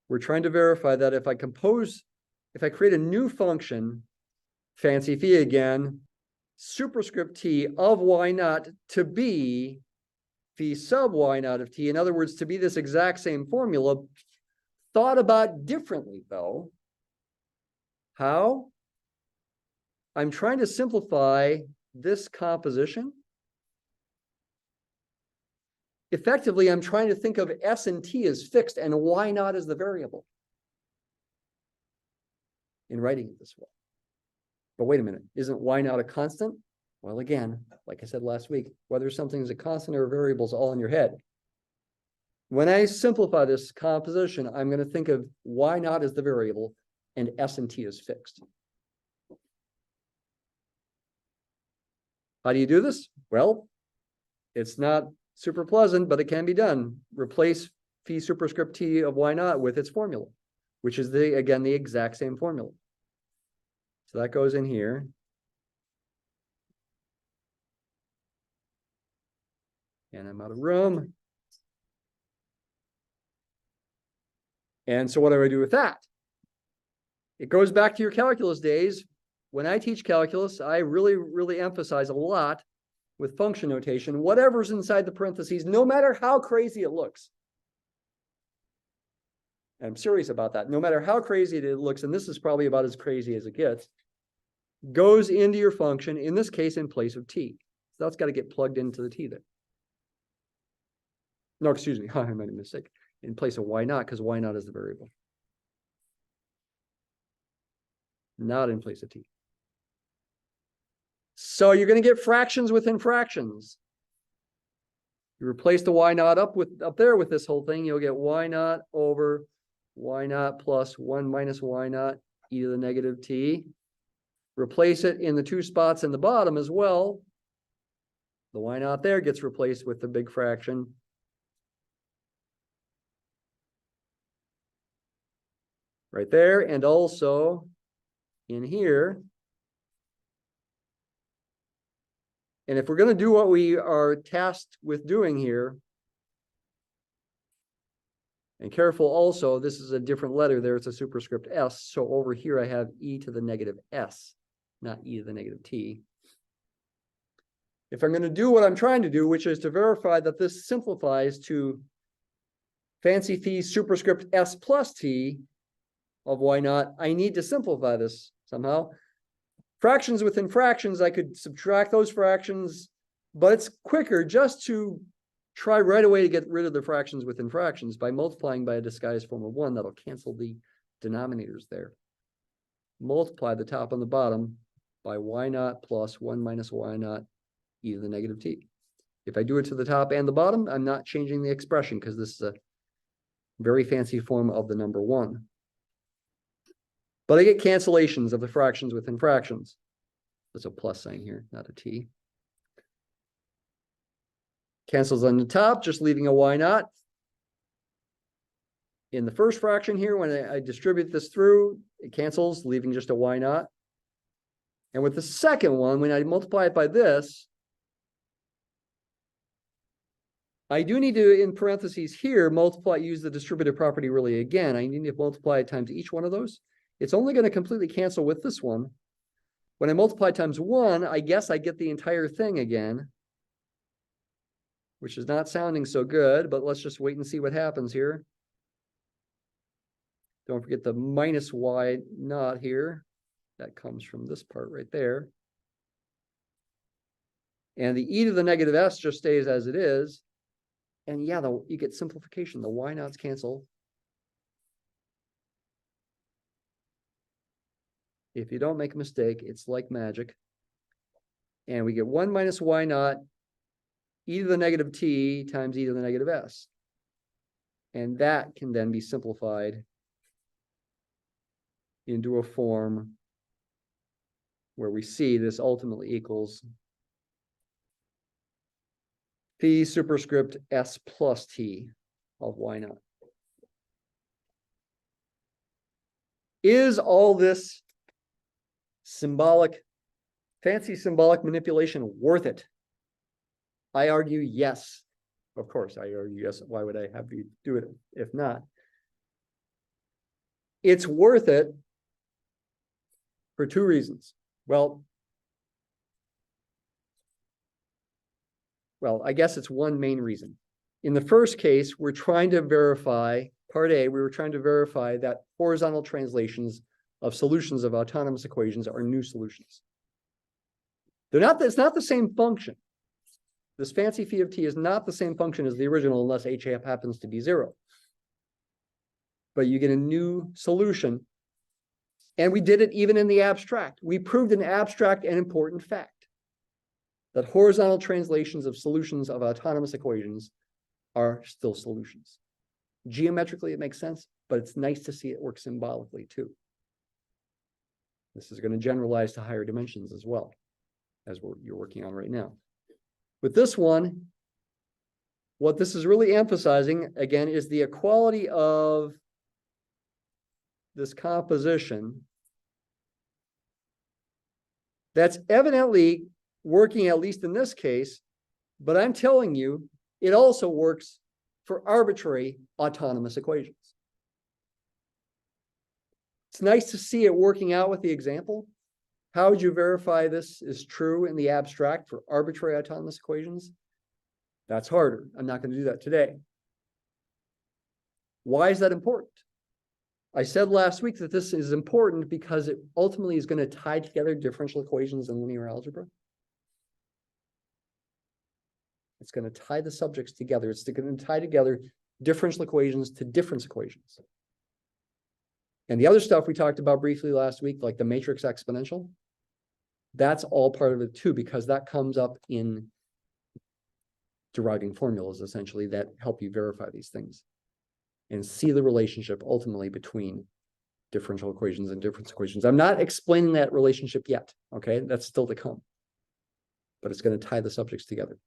We're trying to verify that if I create a new function, fancy phi again, superscript t of y naught to be phi sub y naught of t, in other words, to be this exact same formula, thought about differently though. How? I'm trying to simplify this composition. Effectively, I'm trying to think of s and t as fixed and y naught as the variable in writing it this way. But wait a minute, isn't y naught a constant? Well, again, like I said last week, whether something is a constant or a variable is all in your head. When I simplify this composition, I'm going to think of y naught as the variable and s and t as fixed. How do you do this? Well, it's not super pleasant, but it can be done. Replace phi superscript t of y naught with its formula, which is again the exact same formula. So that goes in here. And I'm out of room. And so what do I do with that? It goes back to your calculus days. When I teach calculus, I really emphasize a lot with function notation, whatever's inside the parentheses, no matter how crazy it looks. And I'm serious about that. No matter how crazy it looks, and this is probably about as crazy as it gets, goes into your function, in this case, in place of t. So that's got to get plugged into the t there. No, excuse me, I made a mistake. In place of y naught, because y naught is the variable. Not in place of t. So you're going to get fractions within fractions. You replace the y naught up there with this whole thing, you'll get y naught over y naught plus 1 minus y naught e to the negative t. Replace it in the two spots in the bottom as well. The y naught there gets replaced with the big fraction. Right there, and also in here. And if we're going to do what we are tasked with doing here, and careful also, this is a different letter there, it's a superscript s, so over here I have e to the negative s, not e to the negative t. If I'm going to do what I'm trying to do, which is to verify that this simplifies to fancy phi superscript s plus t of y naught, I need to simplify this somehow. Fractions within fractions, I could subtract those fractions, but it's quicker just to try right away to get rid of the fractions within fractions by multiplying by a disguised form of 1. That'll cancel the denominators there. Multiply the top and the bottom by y naught plus 1 minus y naught e to the negative t. If I do it to the top and the bottom, I'm not changing the expression because this is a very fancy form of the number 1. But I get cancellations of the fractions within fractions. There's a plus sign here, not a t. Cancels on the top, just leaving a y naught. In the first fraction here, when I distribute this through, it cancels, leaving just a y naught. And with the second one, when I multiply it by this, I do need to, in parentheses here, use the distributive property really again. I need to multiply it times each one of those. It's only going to completely cancel with this one. When I multiply times 1, I guess I get the entire thing again, which is not sounding so good, but let's just wait and see what happens here. Don't forget the minus y naught here. That comes from this part right there. And the e to the negative s just stays as it is. And yeah, you get simplification. The y naughts cancel. If you don't make a mistake, it's like magic. And we get 1 minus y naught e to the negative t times e to the negative s. And that can then be simplified into a form where we see this ultimately equals phi superscript s plus t of y naught. Is all this fancy symbolic manipulation worth it? I argue yes. Of course, I argue yes. Why would I have you do it if not? It's worth it for two reasons. Well, I guess it's one main reason. In the first case, we're trying to verify, part A, we were trying to verify that horizontal translations of solutions of autonomous equations are new solutions. It's not the same function. This fancy phi of t is not the same function as the original unless h happens to be 0. But you get a new solution. And we did it even in the abstract. We proved an abstract and important fact that horizontal translations of solutions of autonomous equations are still solutions. Geometrically, it makes sense, but it's nice to see it work symbolically too. This is going to generalize to higher dimensions as well, as you're working on right now. With this one, what this is really emphasizing, again, is the equality of this composition that's evidently working, at least in this case, but I'm telling you, it also works for arbitrary autonomous equations. It's nice to see it working out with the example. How would you verify this is true in the abstract for arbitrary autonomous equations? That's harder. I'm not going to do that today. Why is that important? I said last week that this is important because it ultimately is going to tie together differential equations and linear algebra. It's going to tie the subjects together. It's going to tie together differential equations to difference equations. And the other stuff we talked about briefly last week, like the matrix exponential, that's all part of it too, because that comes up in deriving formulas, essentially, that help you verify these things and see the relationship ultimately between differential equations and difference equations. I'm not explaining that relationship yet, okay? That's still to come. But it's going to tie the subjects together.